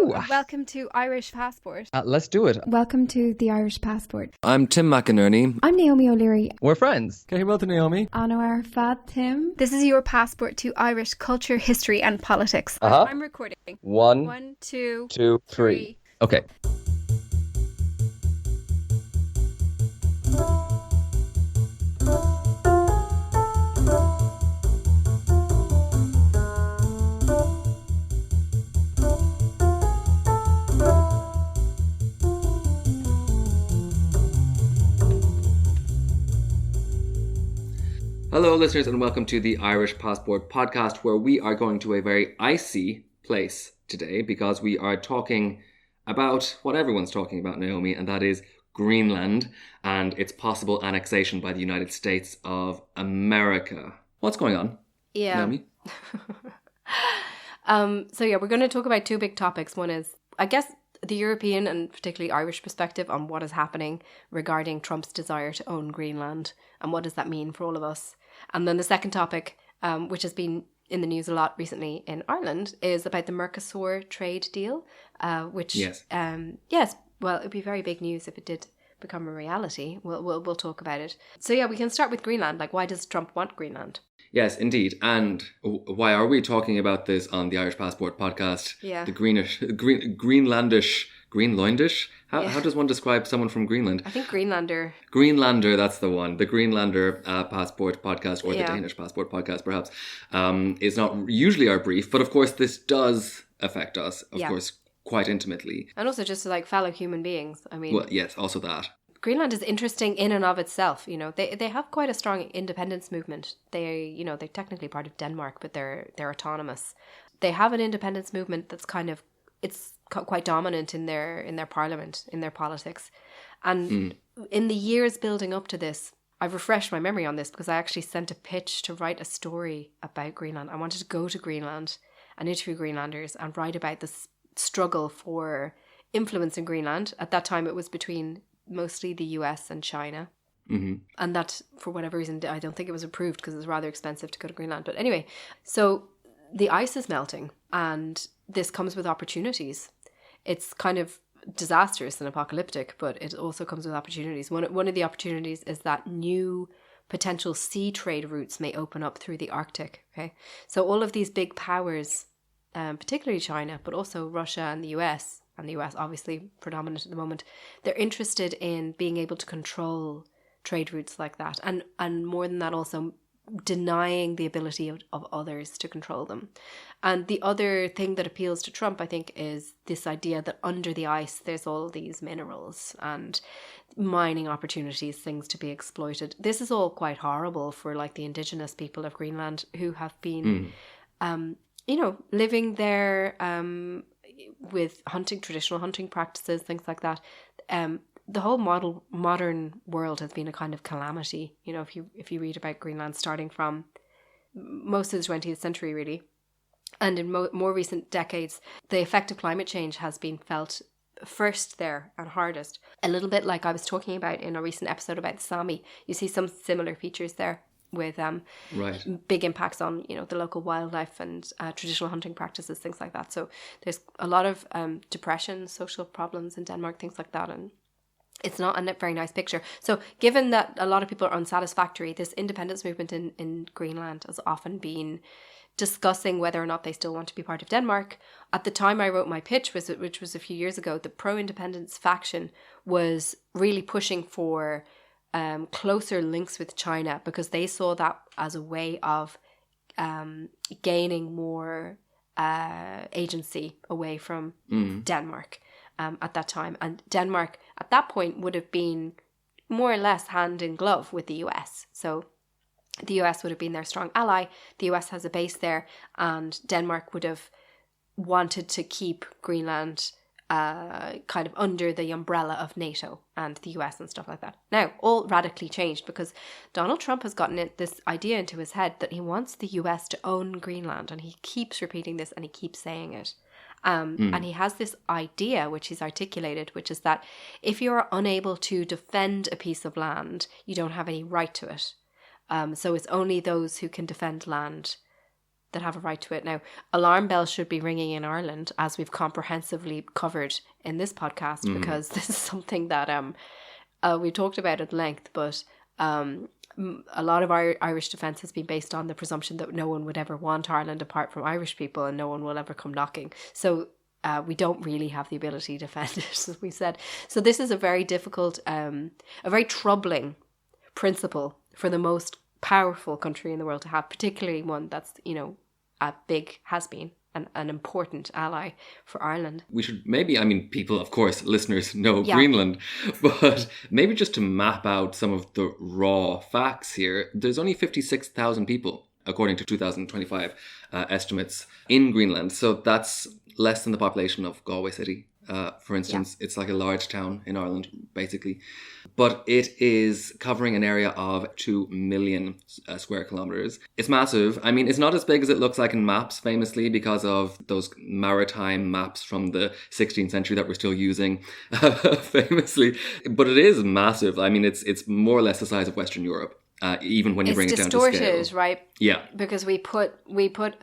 Welcome to Irish Passport. Let's do it. Welcome to the Irish Passport. I'm Tim McInerney. I'm Naomi O'Leary. We're friends. Cahimel to Naomi. Anwar Fad Tim. This is your passport to Irish culture, history and politics. I'm recording. One, two, three. Okay. Hello, listeners, and welcome to the Irish Passport podcast, where we are going to a very icy place today because we are talking about what everyone's talking about, Naomi, and that is Greenland and its possible annexation by the United States of America. What's going on, Naomi? We're going to talk about two big topics. One is, I guess, the European and particularly Irish perspective on what is happening regarding Trump's desire to own Greenland and what does that mean for all of us. And then the second topic, which has been in the news a lot recently in Ireland, is about the Mercusor trade deal, which, well, it would be very big news if it did become a reality. We'll talk about it. So yeah, we can start with Greenland. Like, why does Trump want Greenland? Yes, indeed. And why are we talking about this on the Irish Passport podcast? Yeah. The Greenlandish? How does one describe someone from Greenland? I think Greenlander. Greenlander, that's the one. The Greenlander Passport podcast, or the Danish Passport podcast, perhaps, is not usually our brief. But of course, this does affect us, of course, quite intimately. And also just like fellow human beings. I mean, well, yes, also that. Greenland is interesting in and of itself. You know, they have quite a strong independence movement. They're technically part of Denmark, but they're autonomous. They have an independence movement that's it's quite dominant in their parliament, in their politics. And in the years building up to this, I've refreshed my memory on this because I actually sent a pitch to write a story about Greenland. I wanted to go to Greenland and interview Greenlanders and write about this struggle for influence in Greenland. At that time, it was between mostly the US and China. Mm-hmm. And that, for whatever reason, I don't think it was approved because it was rather expensive to go to Greenland. But anyway, so the ice is melting and this comes with opportunities. It's kind of disastrous and apocalyptic, but it also comes with opportunities. One of the opportunities is that new potential sea trade routes may open up through the Arctic. Okay, so all of these big powers, particularly China, but also Russia and the US obviously predominant at the moment, they're interested in being able to control trade routes like that. And more than that, also denying the ability of others to control them. And the other thing that appeals to Trump, I think, is this idea that under the ice, there's all these minerals and mining opportunities, things to be exploited. This is all quite horrible for like the indigenous people of Greenland who have been, living there, with traditional hunting practices, things like that. The whole modern world has been a kind of calamity. You know, if you read about Greenland starting from most of the 20th century, really, and in more recent decades, the effect of climate change has been felt first there and hardest. A little bit like I was talking about in a recent episode about the Sami. You see some similar features there with big impacts on the local wildlife and traditional hunting practices, things like that. So there's a lot of depression, social problems in Denmark, things like that, and it's not a very nice picture. So given that a lot of people are unsatisfactory, this independence movement in Greenland has often been discussing whether or not they still want to be part of Denmark. At the time I wrote my pitch, which was a few years ago, the pro-independence faction was really pushing for closer links with China because they saw that as a way of gaining more agency away from Denmark at that time. And Denmark at that point would have been more or less hand in glove with the US. So the US would have been their strong ally. The US has a base there, and Denmark would have wanted to keep Greenland kind of under the umbrella of NATO and the US and stuff like that. Now, all radically changed because Donald Trump has gotten this idea into his head that he wants the US to own Greenland, and he keeps repeating this and he keeps saying it. And he has this idea, which he's articulated, which is that if you are unable to defend a piece of land, you don't have any right to it. So it's only those who can defend land that have a right to it. Now, alarm bells should be ringing in Ireland, as we've comprehensively covered in this podcast, because this is something that we talked about at length, but a lot of our Irish defence has been based on the presumption that no one would ever want Ireland apart from Irish people, and no one will ever come knocking. So we don't really have the ability to defend it, as we said. So this is a very difficult, a very troubling principle for the most powerful country in the world to have, particularly one that's, a big, has been an important ally for Ireland. We should maybe, people, of course, listeners know Greenland, but maybe just to map out some of the raw facts here, there's only 56,000 people, according to 2025 estimates, in Greenland. So that's less than the population of Galway City. For instance, It's like a large town in Ireland, basically. But it is covering an area of 2 million square kilometres. It's massive. It's not as big as it looks like in maps, famously, because of those maritime maps from the 16th century that we're still using, famously. But it is massive. It's more or less the size of Western Europe. Even when you bring it down to scale. It's distorted, right? Yeah. Because we put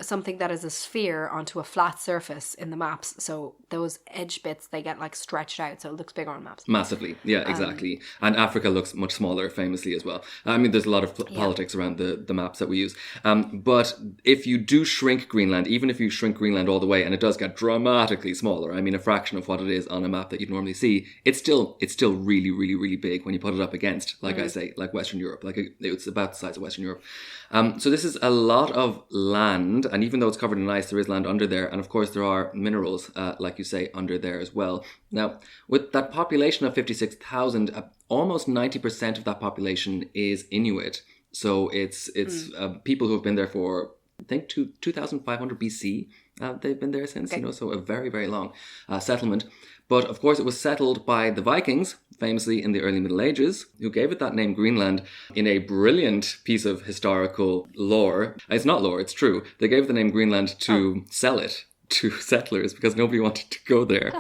something that is a sphere onto a flat surface in the maps. So those edge bits, they get like stretched out. So it looks bigger on maps. Massively. Yeah, exactly. And Africa looks much smaller, famously, as well. There's a lot of politics around the maps that we use. But if you do shrink Greenland, even if you shrink Greenland all the way, and it does get dramatically smaller, a fraction of what it is on a map that you'd normally see, it's still really, really, really big when you put it up against, like I say, like Western Europe. It's about the size of Western Europe. So this is a lot of land, and even though it's covered in ice, there is land under there. And of course, there are minerals, like you say, under there as well. Now, with that population of 56,000, almost 90% of that population is Inuit. So it's people who have been there for, I think, 2,500 BC. They've been there since, so a very, very long settlement. But of course, it was settled by the Vikings, famously in the early Middle Ages, who gave it that name Greenland in a brilliant piece of historical lore. It's not lore, it's true. They gave the name Greenland to sell it to settlers because nobody wanted to go there.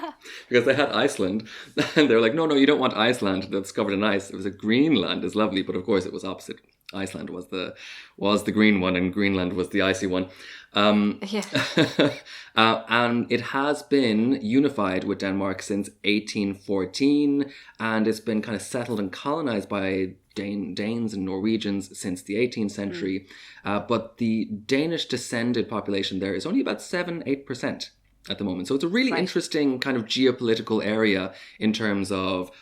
Because they had Iceland, and they were like, no, you don't want Iceland that's covered in ice. It was Greenland is lovely, but of course it was opposite. Iceland was the green one, and Greenland was the icy one. And it has been unified with Denmark since 1814, and it's been kind of settled and colonized by Danes and Norwegians since the 18th century. But the Danish descended population there is only about 7-8% at the moment. So it's a really interesting kind of geopolitical area in terms of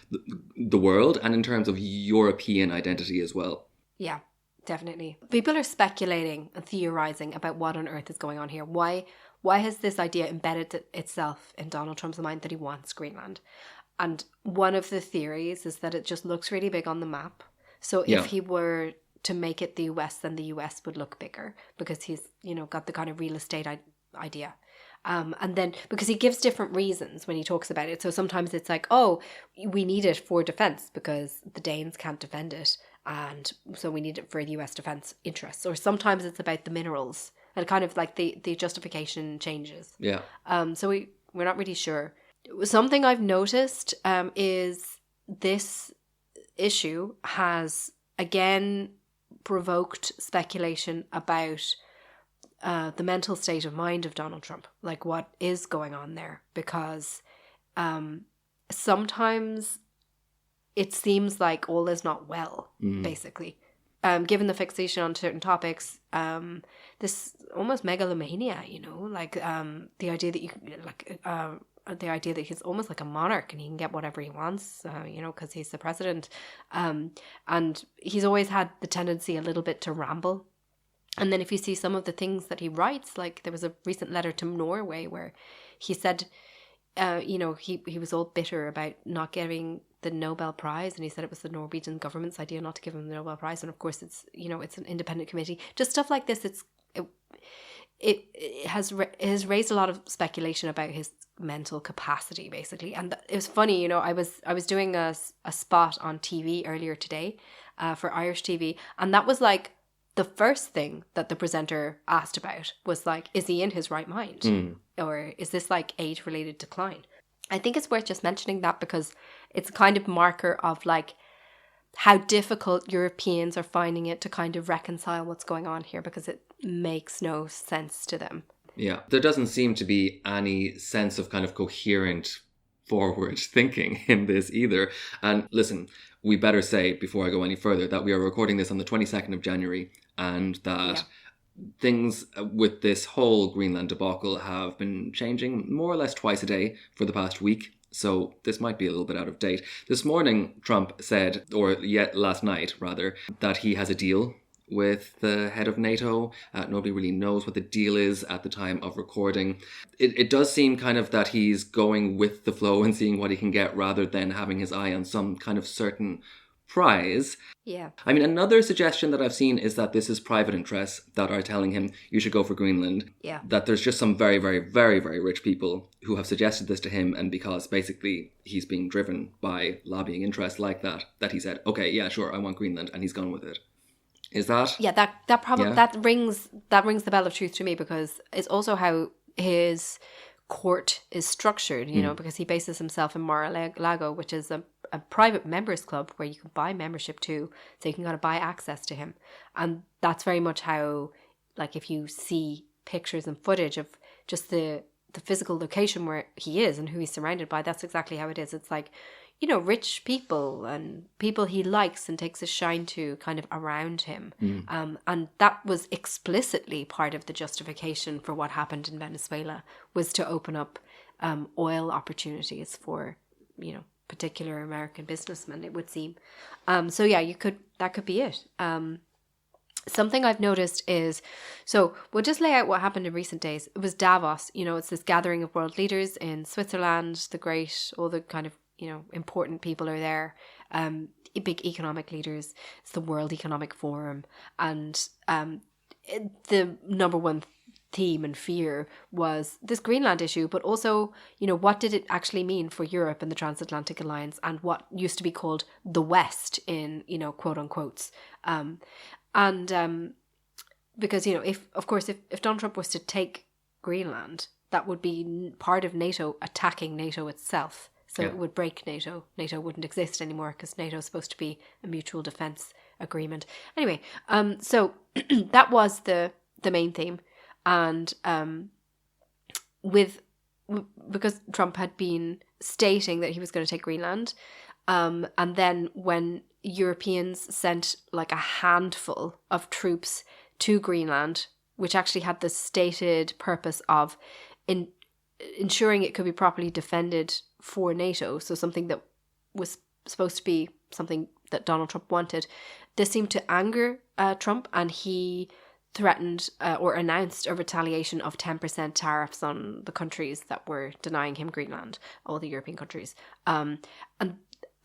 the world and in terms of European identity as well. Yeah, definitely. People are speculating and theorizing about what on earth is going on here. Why has this idea embedded itself in Donald Trump's mind that he wants Greenland? And one of the theories is that it just looks really big on the map. So if he were to make it the US, then the US would look bigger because he's, got the kind of real estate idea. And then because he gives different reasons when he talks about it. So sometimes it's like, we need it for defense because the Danes can't defend it. And so we need it for the US defense interests. Or sometimes it's about the minerals and kind of like the justification changes. Yeah. So we're not really sure. Something I've noticed is this issue has again provoked speculation about the mental state of mind of Donald Trump, like what is going on there, because sometimes it seems like all is not well, basically. Given the fixation on certain topics, this almost megalomania, the idea that the idea that he's almost like a monarch and he can get whatever he wants, because he's the president. And he's always had the tendency a little bit to ramble. And then if you see some of the things that he writes, like there was a recent letter to Norway where he said, he was all bitter about not getting the Nobel Prize, and he said it was the Norwegian government's idea not to give him the Nobel Prize, and of course it's an independent committee. Just stuff like this. It has raised a lot of speculation about his mental capacity, basically. And it was funny, I was doing a spot on TV earlier today for Irish TV, and that was like the first thing that the presenter asked about was like, is he in his right mind? Or is this like age-related decline? I think it's worth just mentioning that because it's a kind of marker of like how difficult Europeans are finding it to kind of reconcile what's going on here, because it makes no sense to them. Yeah, there doesn't seem to be any sense of kind of coherent forward thinking in this either. And listen, we better say before I go any further that we are recording this on the 22nd of January and that things with this whole Greenland debacle have been changing more or less twice a day for the past week. So this might be a little bit out of date. This morning, Trump said, or yet last night rather, that he has a deal with the head of NATO. Nobody really knows what the deal is at the time of recording. It does seem kind of that he's going with the flow and seeing what he can get rather than having his eye on some kind of certain prize. Yeah. I mean, another suggestion that I've seen is that this is private interests that are telling him you should go for Greenland. Yeah. That there's just some very, very, very, very rich people who have suggested this to him, and because basically he's being driven by lobbying interests like that, that he said, okay, yeah, sure, I want Greenland, and he's gone with it. Is that? Yeah, that probably that rings the bell of truth to me, because it's also how his court is structured, you know, because he bases himself in Mar-a-Lago, which is a private members club where you can buy membership to, so you can kind of buy access to him. And that's very much how, like, if you see pictures and footage of just the physical location where he is and who he's surrounded by, that's exactly how it is. It's like, you know, rich people and people he likes and takes a shine to kind of around him. And that was explicitly part of the justification for what happened in Venezuela, was to open up oil opportunities for, you know, particular American businessmen, it would seem. So yeah, that could be it. Something I've noticed is, so we'll just lay out what happened in recent days. It was Davos, you know, it's this gathering of world leaders in Switzerland, all the kind of, you know, important people are there, big economic leaders. It's the World Economic Forum. And the number one theme and fear was this Greenland issue, but also, you know, what did it actually mean for Europe and the Transatlantic Alliance and what used to be called the West in, you know, quote unquotes. Because, you know, if Donald Trump was to take Greenland, that would be part of NATO attacking NATO itself. So it would break NATO. NATO wouldn't exist anymore because NATO is supposed to be a mutual defense agreement. Anyway, so that was the main theme. And because Trump had been stating that he was going to take Greenland, and then when Europeans sent like a handful of troops to Greenland, which actually had the stated purpose of ensuring it could be properly defended for NATO, so something that was supposed to be something that Donald Trump wanted, this seemed to anger Trump, and he threatened or announced a retaliation of 10% tariffs on the countries that were denying him Greenland, all the European countries. And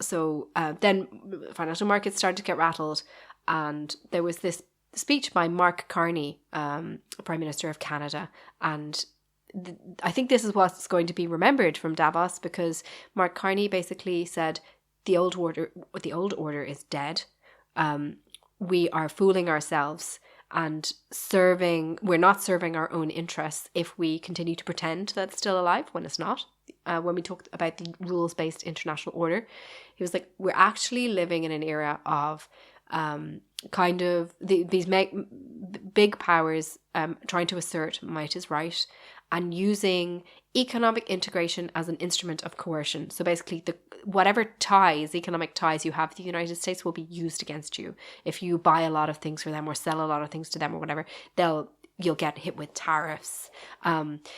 so then financial markets started to get rattled, and there was this speech by Mark Carney, Prime Minister of Canada, and I think this is what's going to be remembered from Davos, because Mark Carney basically said the old order is dead. We are fooling ourselves and we're not serving our own interests if we continue to pretend that's still alive when it's not. When we talked about the rules-based international order, he was like, we're actually living in an era of kind of these big powers trying to assert might is right, and using economic integration as an instrument of coercion. So basically, whatever economic ties you have with the United States will be used against you. If you buy a lot of things for them or sell a lot of things to them or whatever, you'll get hit with tariffs.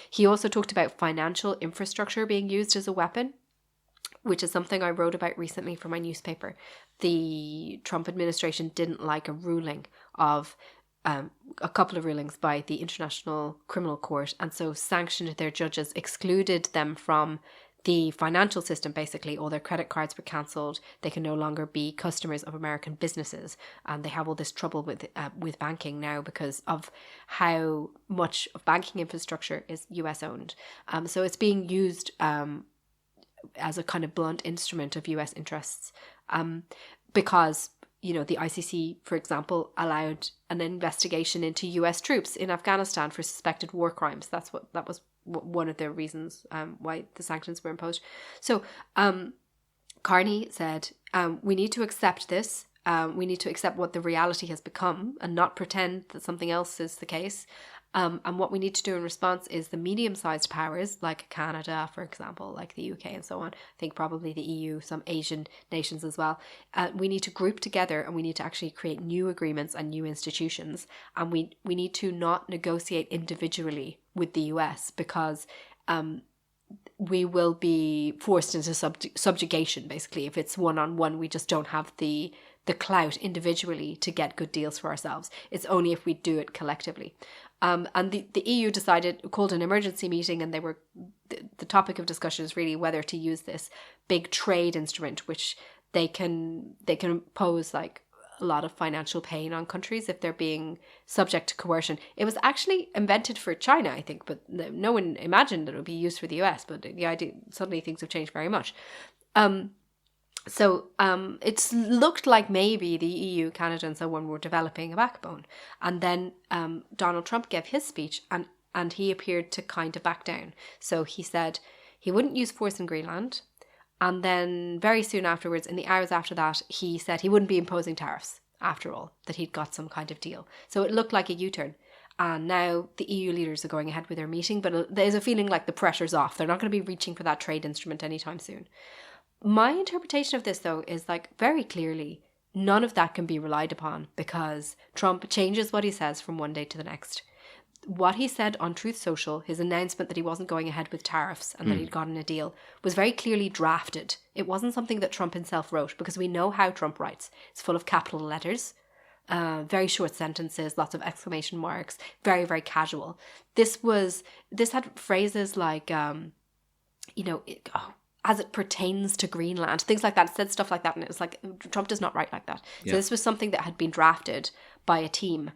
He also talked about financial infrastructure being used as a weapon, which is something I wrote about recently for my newspaper. The Trump administration didn't like a ruling of a couple of rulings by the International Criminal Court, and so sanctioned their judges, excluded them from the financial system. Basically, all their credit cards were cancelled. They can no longer be customers of American businesses, and they have all this trouble with banking now because of how much of banking infrastructure is US owned. So it's being used as a kind of blunt instrument of US interests, because, you know, the ICC, for example, allowed an investigation into US troops in Afghanistan for suspected war crimes. That was one of the reasons why the sanctions were imposed. So Carney said, we need to accept this. We need to accept what the reality has become and not pretend that something else is the case. And what we need to do in response is the medium-sized powers, like Canada, for example, like the UK and so on, I think probably the EU, some Asian nations as well. We need to group together and we need to actually create new agreements and new institutions. And we need to not negotiate individually with the US because we will be forced into subjugation, basically. If it's one-on-one, we just don't have the clout individually to get good deals for ourselves. It's only if we do it collectively. And the EU called an emergency meeting, and the topic of discussion is really whether to use this big trade instrument, which they can impose like a lot of financial pain on countries if they're being subject to coercion. It was actually invented for China, I think, but no one imagined that it would be used for the US. But the idea, suddenly things have changed very much. So it's looked like maybe the EU, Canada and so on were developing a backbone. And then Donald Trump gave his speech and he appeared to kind of back down. So he said he wouldn't use force in Greenland. And then very soon afterwards, in the hours after that, he said he wouldn't be imposing tariffs after all, that he'd got some kind of deal. So it looked like a U-turn. And now the EU leaders are going ahead with their meeting, but there's a feeling like the pressure's off. They're not going to be reaching for that trade instrument anytime soon. My interpretation of this, though, is like very clearly none of that can be relied upon because Trump changes what he says from one day to the next. What he said on Truth Social, his announcement that he wasn't going ahead with tariffs and that he'd gotten a deal, was very clearly drafted. It wasn't something that Trump himself wrote because we know how Trump writes. It's full of capital letters, very short sentences, lots of exclamation marks, very, very casual. This had phrases like, as it pertains to Greenland, things like that. It said stuff like that, and it was like, Trump does not write like that. Yeah. So this was something that had been drafted by a team.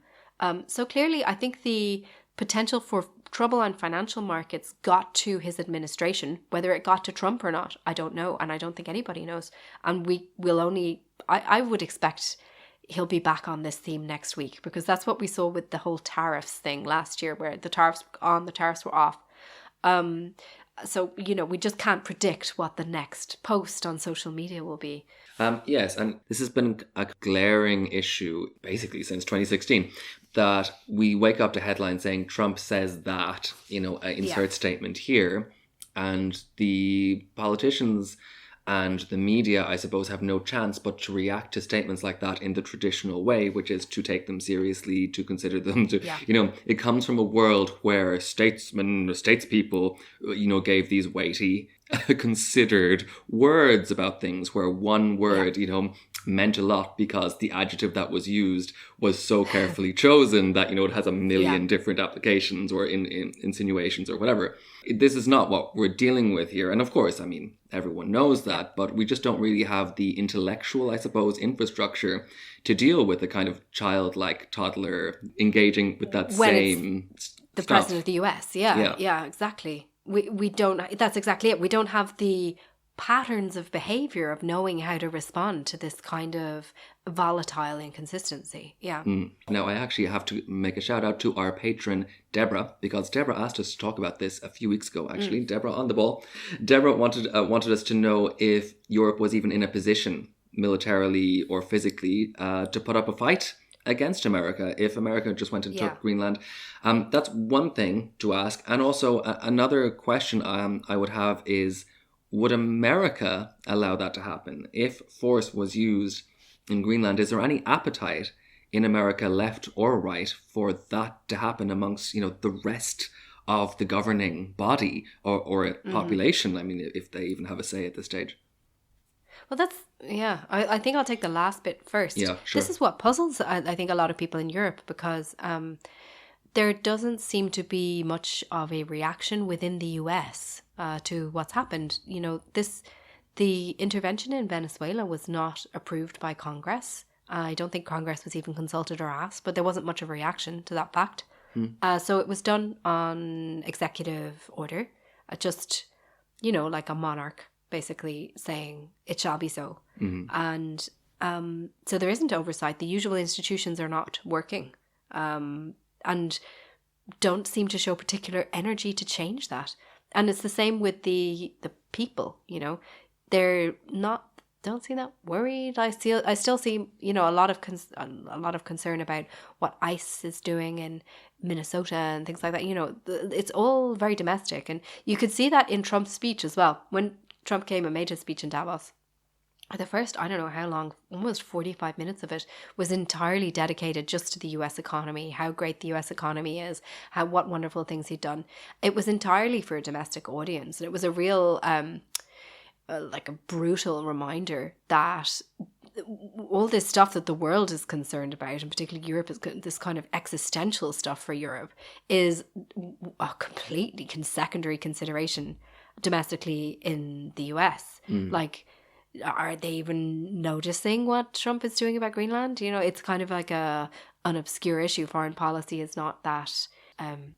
So clearly, I think the potential for trouble on financial markets got to his administration. Whether it got to Trump or not, I don't know, and I don't think anybody knows. And we will I would expect he'll be back on this theme next week, because that's what we saw with the whole tariffs thing last year, where the tariffs were off. So, we just can't predict what the next post on social media will be. Yes, and this has been a glaring issue basically since 2016, that we wake up to headlines saying Trump says that, insert statement here, and the politicians and the media, I suppose, have no chance but to react to statements like that in the traditional way, which is to take them seriously, to consider them, it comes from a world where statespeople, gave these weighty, considered words about things, where one word, meant a lot because the adjective that was used was so carefully chosen that, it has a million different applications or insinuations or whatever. This is not what we're dealing with here. And of course, everyone knows that, but we just don't really have the intellectual, I suppose, infrastructure to deal with a kind of childlike toddler engaging with that same the stuff. President of the US. Yeah, exactly. We don't, that's exactly it. We don't have the patterns of behavior of knowing how to respond to this kind of volatile inconsistency. Yeah. Now, I actually have to make a shout out to our patron, Deborah, because Deborah asked us to talk about this a few weeks ago, actually. Deborah on the ball. Deborah wanted us to know if Europe was even in a position, militarily or physically, to put up a fight against America if America just went and took Greenland. That's one thing to ask. And also another question I would have is, would America allow that to happen? If force was used in Greenland, is there any appetite in America, left or right, for that to happen amongst, the rest of the governing body or population? If they even have a say at this stage. Well, I think I'll take the last bit first. Yeah, sure. This is what puzzles, I think, a lot of people in Europe, because there doesn't seem to be much of a reaction within the US to what's happened. The intervention in Venezuela was not approved by Congress. I don't think Congress was even consulted or asked, but there wasn't much of a reaction to that fact. So it was done on executive order, just, like a monarch basically saying it shall be so. And so there isn't oversight. The usual institutions are not working. And don't seem to show particular energy to change that. And it's the same with the people, they're not don't seem that worried. I still see, you know, a lot of concern about what ICE is doing in Minnesota and things like that. You know, it's all very domestic, and you could see that in Trump's speech as well. When Trump came and made his speech in Davos, the first, I don't know how long, almost 45 minutes of it was entirely dedicated just to the US economy, how great the US economy is, what wonderful things he'd done. It was entirely for a domestic audience, and it was a real like a brutal reminder that all this stuff that the world is concerned about, and particularly Europe, is this kind of existential stuff for Europe, is a completely secondary consideration domestically in the US. Like, are they even noticing what Trump is doing about Greenland? You know, it's kind of like an obscure issue. Foreign policy is not that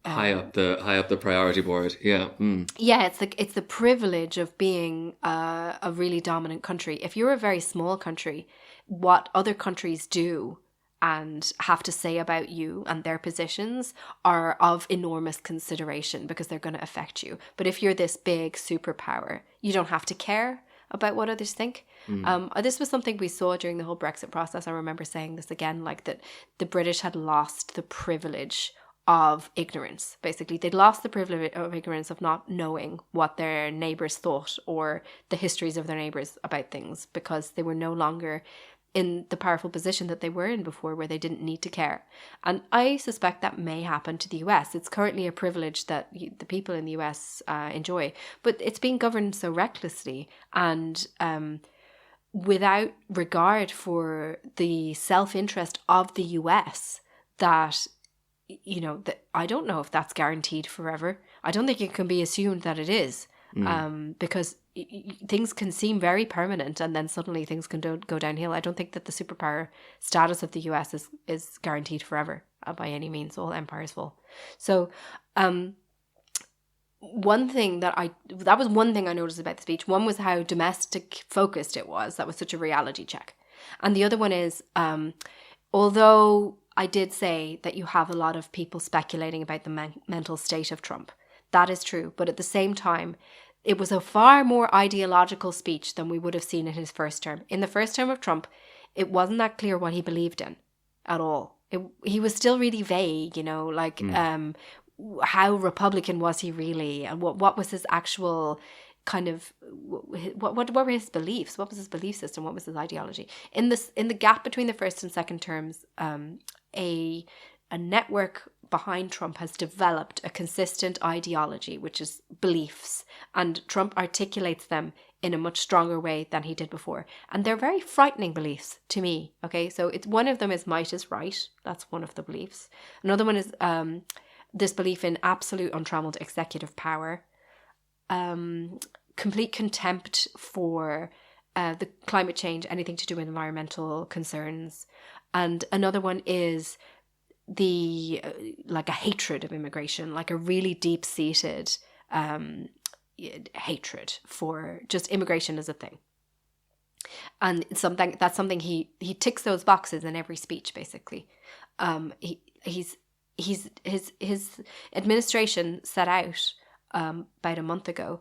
high up the priority board. Yeah. Yeah, it's the privilege of being a really dominant country. If you're a very small country, what other countries do and have to say about you and their positions are of enormous consideration because they're going to affect you. But if you're this big superpower, you don't have to care about what others think. This was something we saw during the whole Brexit process. I remember saying this again, like that the British had lost the privilege of ignorance. Basically, they'd lost the privilege of ignorance, of not knowing what their neighbours thought or the histories of their neighbours about things, because they were no longer in the powerful position that they were in before, where they didn't need to care. And I suspect that may happen to the US. It's currently a privilege that the people in the US enjoy, but it's being governed so recklessly and without regard for the self-interest of the US that, you know, that I don't know if that's guaranteed forever. I don't think it can be assumed that it is, because things can seem very permanent and then suddenly things can go downhill. I don't think that the superpower status of the US is guaranteed forever by any means. All empires fall. So one thing that was one thing I noticed about the speech. One was how domestic focused it was. That was such a reality check. And the other one is, although I did say that you have a lot of people speculating about the mental state of Trump, that is true. But at the same time, it was a far more ideological speech than we would have seen in his first term. In the first term of Trump, it wasn't that clear what he believed in at all. He was still really vague, you know, like how Republican was he really, and what was his actual kind of what were his beliefs? What was his belief system? What was his ideology? In the gap between the first and second terms, a network behind Trump has developed a consistent ideology, which is beliefs, and Trump articulates them in a much stronger way than he did before. And they're very frightening beliefs to me. Okay, so it's one of them is might is right. That's one of the beliefs. Another one is this belief in absolute untrammeled executive power, complete contempt for the climate change, anything to do with environmental concerns. And another one is like a hatred of immigration, like a really deep-seated hatred for just immigration as a thing. And that's something he ticks those boxes in every speech, basically. His administration set out about a month ago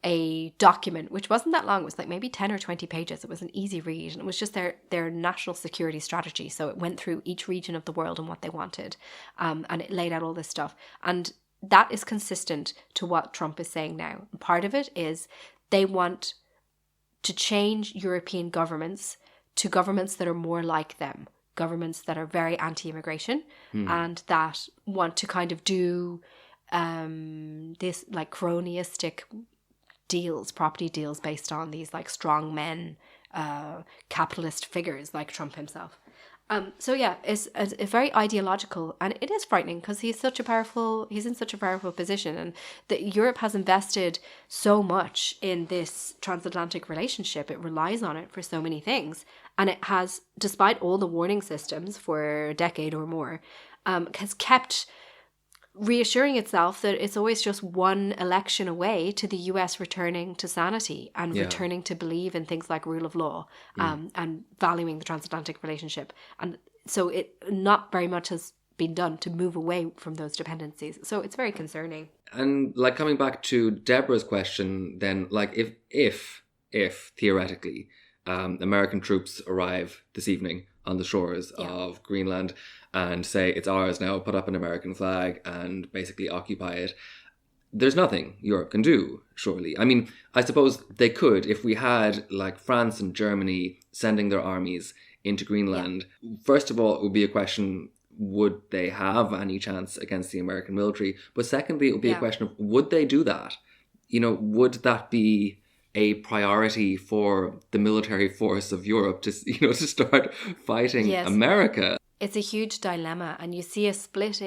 a document which wasn't that long. It was like maybe 10 or 20 pages. It was an easy read, and it was just their national security strategy. So it went through each region of the world and what they wanted, and it laid out all this stuff. And that is consistent to what Trump is saying now. Part of it is they want to change European governments to governments that are more like them, governments that are very anti-immigration and that want to kind of do this like cronyistic deals, property deals based on these like strong men, capitalist figures like Trump himself. So yeah, it's very ideological, and it is frightening because he's in such a powerful position, and that Europe has invested so much in this transatlantic relationship. It relies on it for so many things, and it has, despite all the warning systems for a decade or more, has kept reassuring itself that it's always just one election away to the US returning to sanity and returning to believe in things like rule of law, and valuing the transatlantic relationship. And so it not very much has been done to move away from those dependencies. So it's very concerning. And like coming back to Deborah's question then, like if theoretically American troops arrive this evening on the shores of Greenland and say it's ours now, put up an American flag and basically occupy it, there's nothing Europe can do, surely. I mean, I suppose they could if we had like France and Germany sending their armies into Greenland. Yeah. First of all, it would be a question, would they have any chance against the American military? But secondly, it would be a question of, would they do that? You know, would that be a priority for the military force of Europe to, you know, to start fighting America? It's a huge dilemma, and you see a split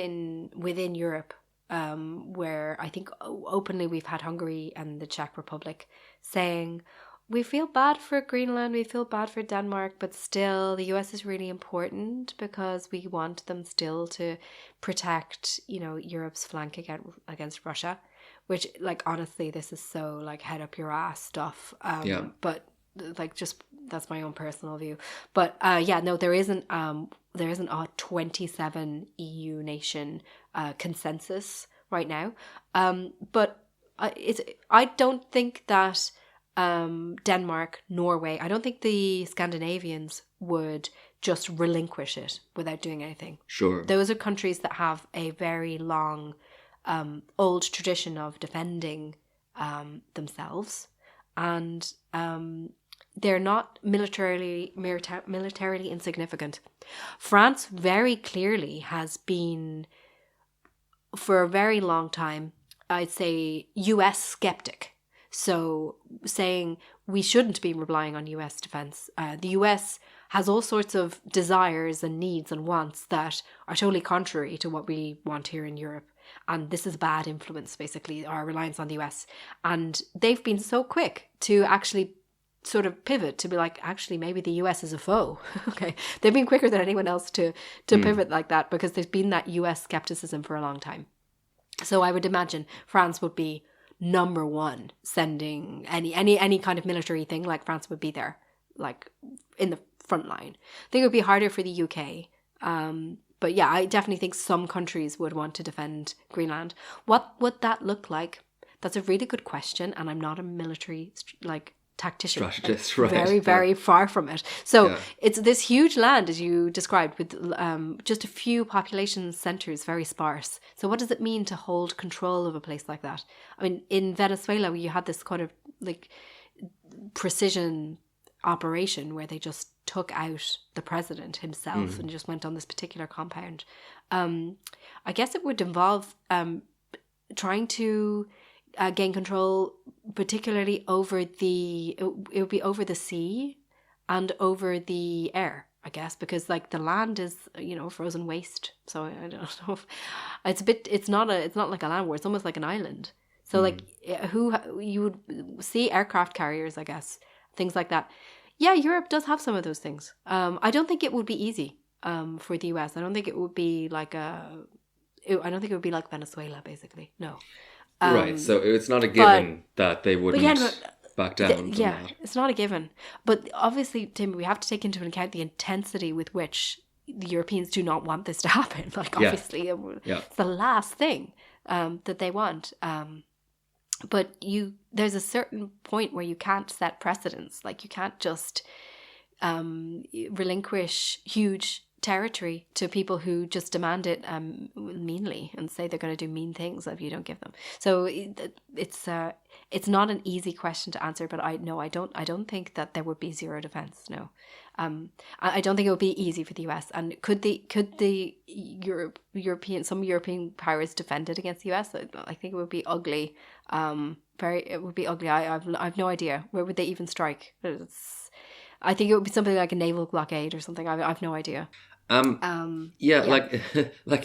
within Europe, where I think openly we've had Hungary and the Czech Republic saying, we feel bad for Greenland, we feel bad for Denmark, but still the US is really important because we want them still to protect, you know, Europe's flank against Russia, which, like, honestly, this is so, like, head up your ass stuff. But, like, just, that's my own personal view. But, there isn't a 27 EU nation consensus right now. But I don't think that Denmark, Norway, I don't think the Scandinavians would just relinquish it without doing anything. Sure. Those are countries that have a very long, old tradition of defending themselves, and they're not militarily insignificant. France very clearly has been, for a very long time, I'd say, US skeptic. So saying we shouldn't be relying on US defense. The US has all sorts of desires and needs and wants that are totally contrary to what we want here in Europe. And this is bad influence, basically, our reliance on the US. And they've been so quick to actually sort of pivot to be like, actually, maybe the US is a foe. Okay. They've been quicker than anyone else to pivot like that, because there's been that US skepticism for a long time. So I would imagine France would be number one, sending any kind of military thing. Like, France would be there, like, in the front line. I think it would be harder for the UK. But yeah, I definitely think some countries would want to defend Greenland. What would that look like? That's a really good question, and I'm not a military tactician. Strategist, right? Very, very far from it. So it's this huge land, as you described, with just a few population centers, very sparse. So what does it mean to hold control of a place like that? I mean, in Venezuela, you had this kind of like precision operation where they just took out the president himself and just went on this particular compound. I guess it would involve trying to gain control, particularly over it would be over the sea and over the air, I guess, because like the land is, you know, frozen waste. So I don't know if it's not like a land war. It's almost like an island. So like you would see aircraft carriers, I guess, things like that. Yeah, Europe does have some of those things. I don't think it would be easy for the US. I don't think it would be like Venezuela, basically. No. Right, so it's not a given that they wouldn't back down. It's not a given. But obviously, Tim, we have to take into account the intensity with which the Europeans do not want this to happen. Like, obviously, it's the last thing that they want. But there's a certain point where you can't set precedents. Like, you can't just relinquish huge territory to people who just demand it meanly and say they're going to do mean things if you don't give them. So it's not an easy question to answer, but I don't think that there would be zero defense. No, I don't think it would be easy for the US. And could the some European powers defend it against the US? I think it would be ugly. It would be ugly. I've no idea. Where would they even strike? I think it would be something like a naval blockade or something. I've no idea. Like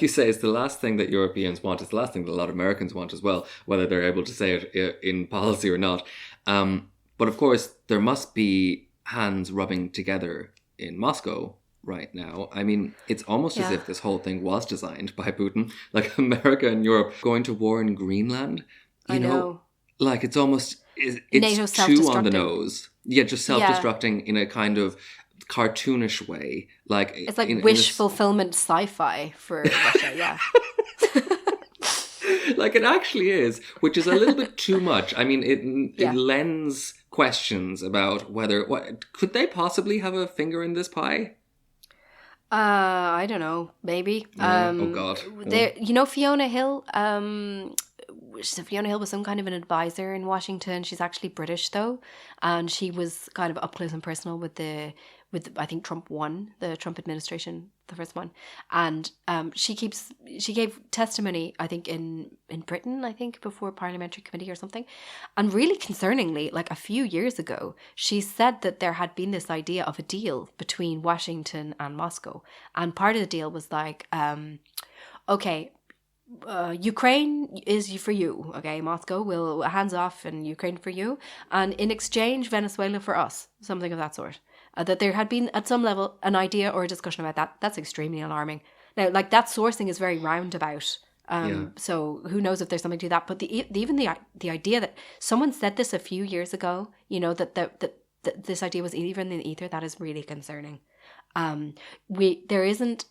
you say, it's the last thing that Europeans want. It's the last thing that a lot of Americans want as well, whether they're able to say it in policy or not. But of course, there must be hands rubbing together in Moscow right now. I mean, it's almost as if this whole thing was designed by Putin. Like, America and Europe going to war in Greenland. You know, like, it's almost it's NATO too on the nose. Yeah, just self-destructing in a kind of cartoonish way. Like, it's like wish fulfillment sci-fi for Russia. Yeah. Like, it actually is, which is a little bit too much. I mean, it lends questions about whether could they possibly have a finger in this pie? I don't know, maybe. Oh God. There, you know, Fiona Hill. Fiona Hill was some kind of an advisor in Washington. She's actually British though, and she was kind of up close and personal with I think Trump won, the Trump administration, the first one, and she gave testimony, I think in Britain, I think before parliamentary committee or something, and really concerningly, like a few years ago, she said that there had been this idea of a deal between Washington and Moscow, and part of the deal was like, okay. Ukraine is for you, okay? Moscow will hands off and Ukraine for you, and in exchange Venezuela for us, something of that sort. That there had been at some level an idea or a discussion about that. That's extremely alarming. Now, like that sourcing is very roundabout. So who knows if there's something to that? But even the idea that someone said this a few years ago, you know, that this idea was even in the ether, that is really concerning. There isn't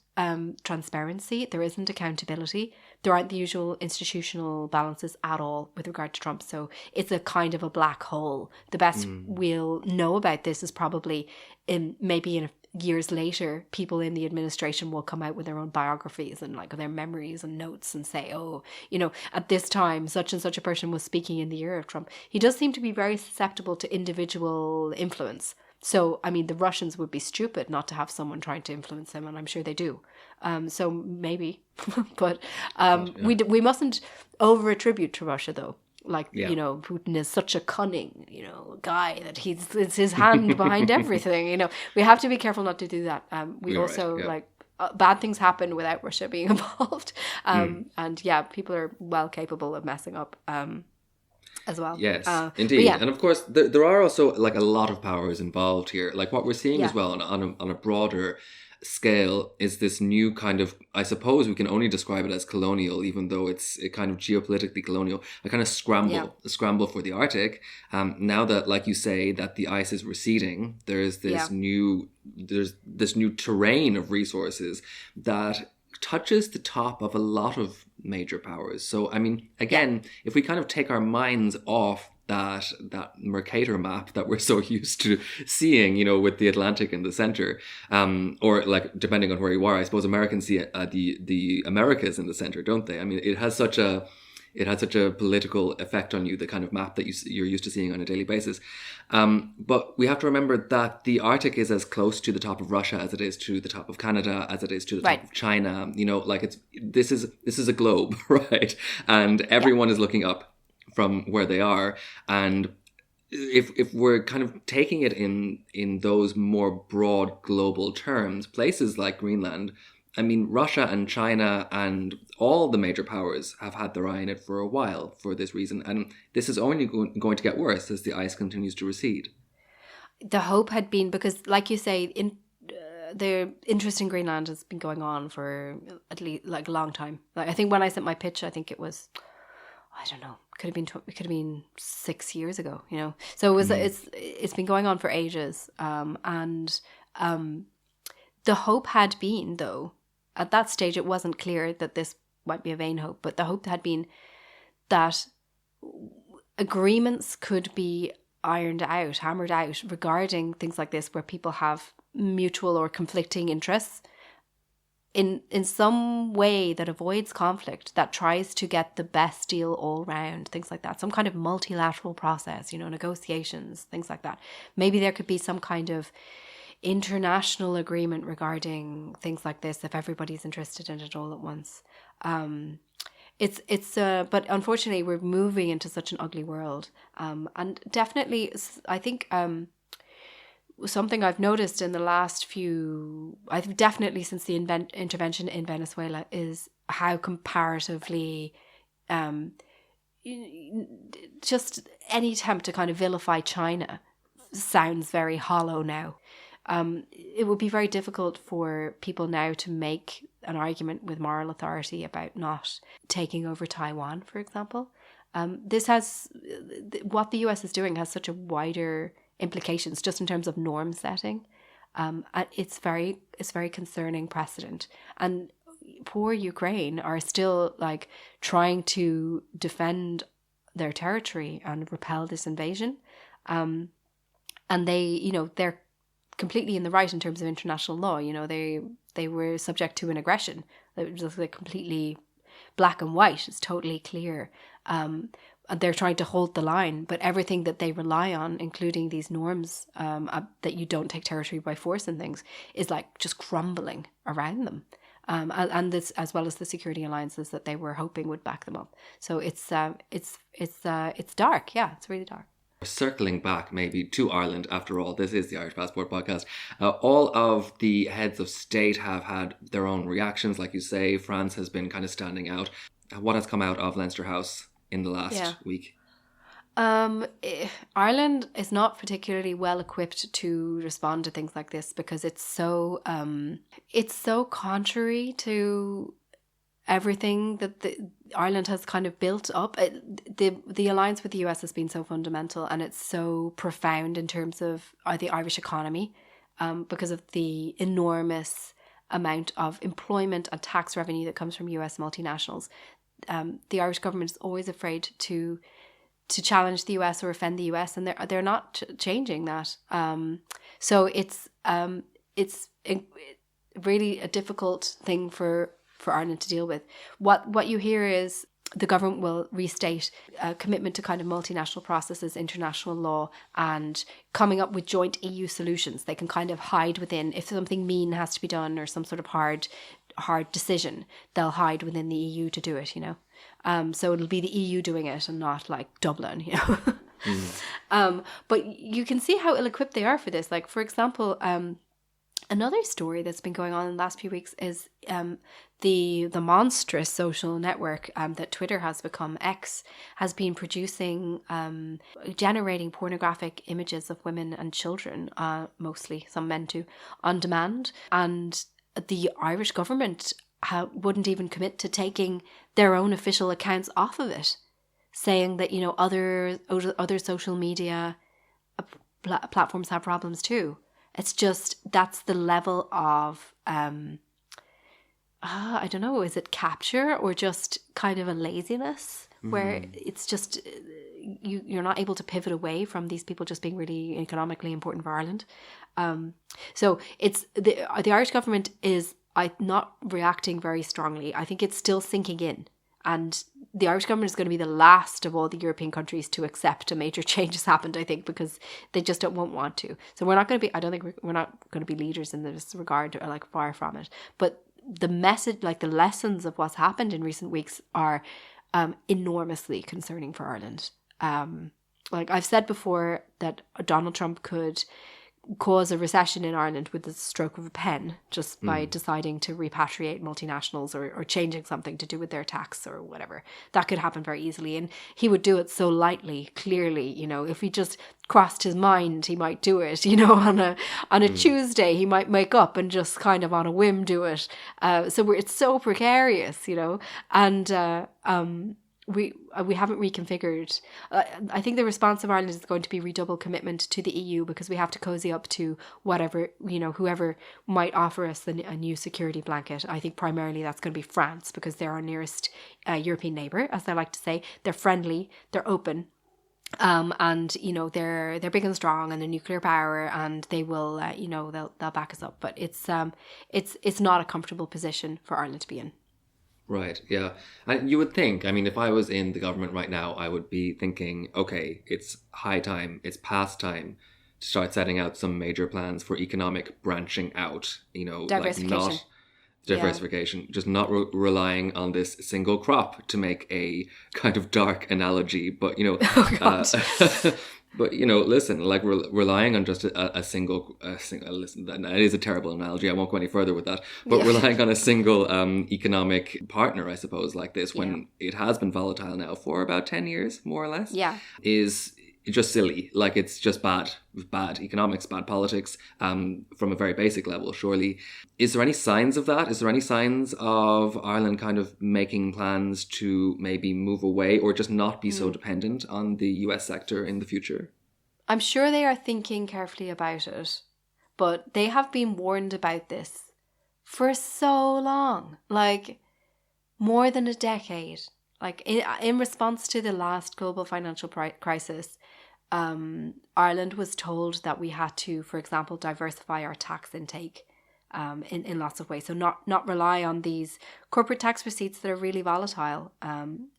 transparency, there isn't accountability, there aren't the usual institutional balances at all with regard to Trump. So it's a kind of a black hole. The best we'll know about this is probably maybe years later, people in the administration will come out with their own biographies and like their memories and notes and say, oh, you know, at this time, such and such a person was speaking in the era of Trump. He does seem to be very susceptible to individual influence. So, I mean, the Russians would be stupid not to have someone trying to influence him, and I'm sure they do. So maybe, but we mustn't over-attribute to Russia, though. Like, you know, Putin is such a cunning, you know, guy that it's his hand behind everything. You know, we have to be careful not to do that. We also, bad things happen without Russia being involved. And yeah, people are well capable of messing up. As well. Yes, indeed. And of course, there are also like a lot of powers involved here. Like what we're seeing as well on a broader scale is this new kind of, I suppose we can only describe it as colonial, even though it's a kind of geopolitically colonial, a kind of scramble for the Arctic. Now that, like you say, that the ice is receding, there's this new terrain of resources that touches the top of a lot of major powers. So, I mean, again, if we kind of take our minds off that Mercator map that we're so used to seeing, you know, with the Atlantic in the center, or like depending on where you are, I suppose Americans see the Americas in the center, don't they? I mean, it has such a political effect on you, the kind of map that you're used to seeing on a daily basis. But we have to remember that the Arctic is as close to the top of Russia as it is to the top of Canada, as it is to the top of China. You know, like this is a globe, right? And everyone is looking up from where they are. And if we're kind of taking it in those more broad global terms, places like Greenland, I mean, Russia and China and all the major powers have had their eye on it for a while for this reason. And this is only going to get worse as the ice continues to recede. The hope had been, because like you say, the interest in Greenland has been going on for at least like a long time. Like I think when I sent my pitch, I think it was, I don't know, it could have been 6 years ago, you know. So it was it's been going on for ages. And the hope had been, though, at that stage, it wasn't clear that this might be a vain hope, but the hope had been that agreements could be hammered out regarding things like this, where people have mutual or conflicting interests in some way that avoids conflict, that tries to get the best deal all round, things like that. Some kind of multilateral process, you know, negotiations, things like that. Maybe there could be some kind of international agreement regarding things like this if everybody's interested in it all at once. But unfortunately we're moving into such an ugly world, and definitely I think something I've noticed in the last I've definitely since the intervention in Venezuela is how comparatively just any attempt to kind of vilify China sounds very hollow now. It would be very difficult for people now to make an argument with moral authority about not taking over Taiwan, for example. What the US is doing has such a wider implications just in terms of norm setting. It's very concerning precedent. And poor Ukraine are still like trying to defend their territory and repel this invasion. and they're completely in the right in terms of international law. They were subject to an aggression that was just like completely black and white. It's totally clear. And they're trying to hold the line, but everything that they rely on, including these norms that you don't take territory by force and things, is like just crumbling around them. And this, as well as the security alliances that they were hoping would back them up. So it's dark. Yeah, it's really dark. Circling back maybe to Ireland, after all, this is the Irish Passport podcast. All of the heads of state have had their own reactions. Like you say, France has been kind of standing out. What has come out of Leinster House in the last week? Ireland is not particularly well equipped to respond to things like this because it's so contrary to everything that Ireland has kind of built up. The alliance with the US has been so fundamental, and it's so profound in terms of the Irish economy, because of the enormous amount of employment and tax revenue that comes from US multinationals. The Irish government is always afraid to challenge the US or offend the US, and they're not changing that. So it's really a difficult thing for Ireland to deal with. What you hear is the government will restate a commitment to kind of multinational processes, international law, and coming up with joint EU solutions. They can kind of hide within, if something mean has to be done or some sort of hard decision, they'll hide within the EU to do it, so it'll be the EU doing it and not like Dublin, But you can see how ill-equipped they are for this. Like, for example, another story that's been going on in the last few weeks is the monstrous social network that Twitter has become, X, has been producing, generating pornographic images of women and children, mostly, some men too, on demand. And the Irish government wouldn't even commit to taking their own official accounts off of it, saying that, other social media platforms have problems too. It's just, that's the level of, I don't know, is it capture or just kind of a laziness where it's just, you're not able to pivot away from these people just being really economically important for Ireland. So it's, the Irish government is not reacting very strongly. I think it's still sinking in. And the Irish government is going to be the last of all the European countries to accept a major change has happened, I think, because they just won't want to. So we're not going to be, I don't think we're not going to be leaders in this regard, or like far from it. But the message, like the lessons of what's happened in recent weeks are enormously concerning for Ireland. Like I've said before that Donald Trump could cause a recession in Ireland with the stroke of a pen, just by deciding to repatriate multinationals or changing something to do with their tax or whatever. That could happen very easily, and he would do it so lightly. Clearly, if he just crossed his mind, he might do it. On a Tuesday, he might make up and just kind of on a whim do it. So it's so precarious, and we haven't reconfigured. I think the response of Ireland is going to be redoubled commitment to the EU, because we have to cozy up to whatever, whoever might offer us a new security blanket. I think primarily that's going to be France, because they're our nearest European neighbour, as they like to say. They're friendly, they're open, and they're big and strong, and they're nuclear power, and they will they'll back us up. But it's not a comfortable position for Ireland to be in. Right, yeah. And you would think, if I was in the government right now, I would be thinking, okay, it's high time, it's past time to start setting out some major plans for economic branching out, diversification. Diversification, just not relying on this single crop, to make a kind of dark analogy, but, But, listen, like relying on just a single, listen, that is a terrible analogy. I won't go any further with that. But relying on a single economic partner, I suppose, like this, when it has been volatile now for about 10 years, more or less, is just silly. Like, it's just bad economics, bad politics, from a very basic level, surely. Is there any signs of that? Is there any signs of Ireland kind of making plans to maybe move away or just not be so dependent on the US sector in the future? I'm sure they are thinking carefully about it, but they have been warned about this for so long, like more than a decade. Like in response to the last global financial crisis, Ireland was told that we had to, for example, diversify our tax intake in lots of ways. So not rely on these corporate tax receipts that are really volatile, and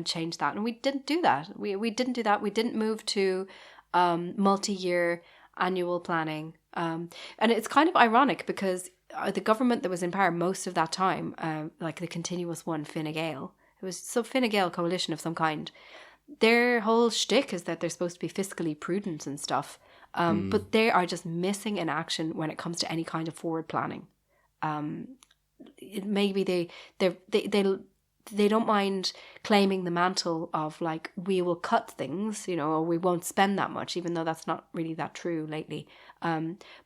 change that. And we didn't do that. We didn't do that. We didn't move to multi-year annual planning. And it's kind of ironic because the government that was in power most of that time, like the continuous one, Fine Gael, it was some Fine Gael coalition of some kind. Their whole shtick is that they're supposed to be fiscally prudent and stuff. But they are just missing in action when it comes to any kind of forward planning. Maybe they don't mind claiming the mantle of like, we will cut things, or we won't spend that much, even though that's not really that true lately.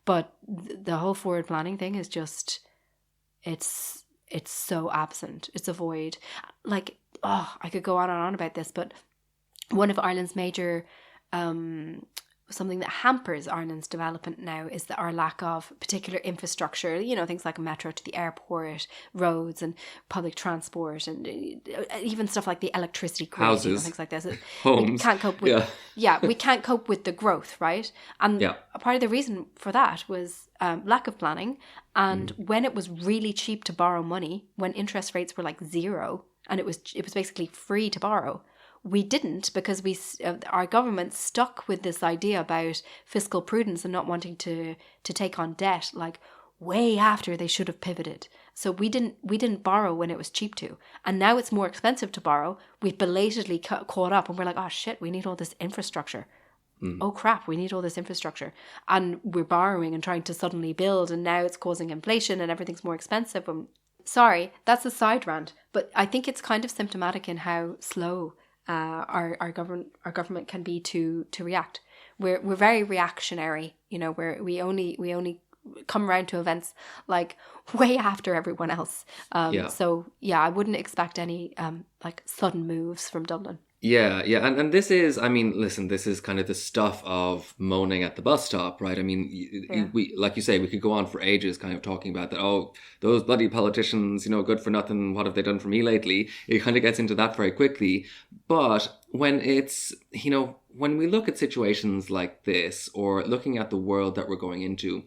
But the whole forward planning thing is just, it's so absent. It's a void. Like, I could go on and on about this, but one of Ireland's major something that hampers Ireland's development now is our lack of particular infrastructure, things like a metro to the airport, roads and public transport, and even stuff like the electricity grid, houses, things like this. Homes. We can't cope with, we can't cope with the growth, right? And part of the reason for that was lack of planning. And when it was really cheap to borrow money, when interest rates were like zero, and it was basically free to borrow, we didn't, because our government stuck with this idea about fiscal prudence and not wanting to take on debt, like way after they should have pivoted. So we didn't borrow when it was cheap to, and now it's more expensive to borrow. We've belatedly caught up, and we're like, oh shit, we need all this infrastructure. Oh crap, we need all this infrastructure, and we're borrowing and trying to suddenly build, and now it's causing inflation and everything's more expensive. Sorry, that's a side rant, but I think it's kind of symptomatic in how slow our government can be to react. We're very reactionary, we only come around to events like way after everyone else. So I wouldn't expect any like sudden moves from Dublin. Yeah. And this is, listen, this is kind of the stuff of moaning at the bus stop, right? We, like you say, we could go on for ages kind of talking about that. Oh, those bloody politicians, good for nothing. What have they done for me lately? It kind of gets into that very quickly. But when it's, when we look at situations like this, or looking at the world that we're going into,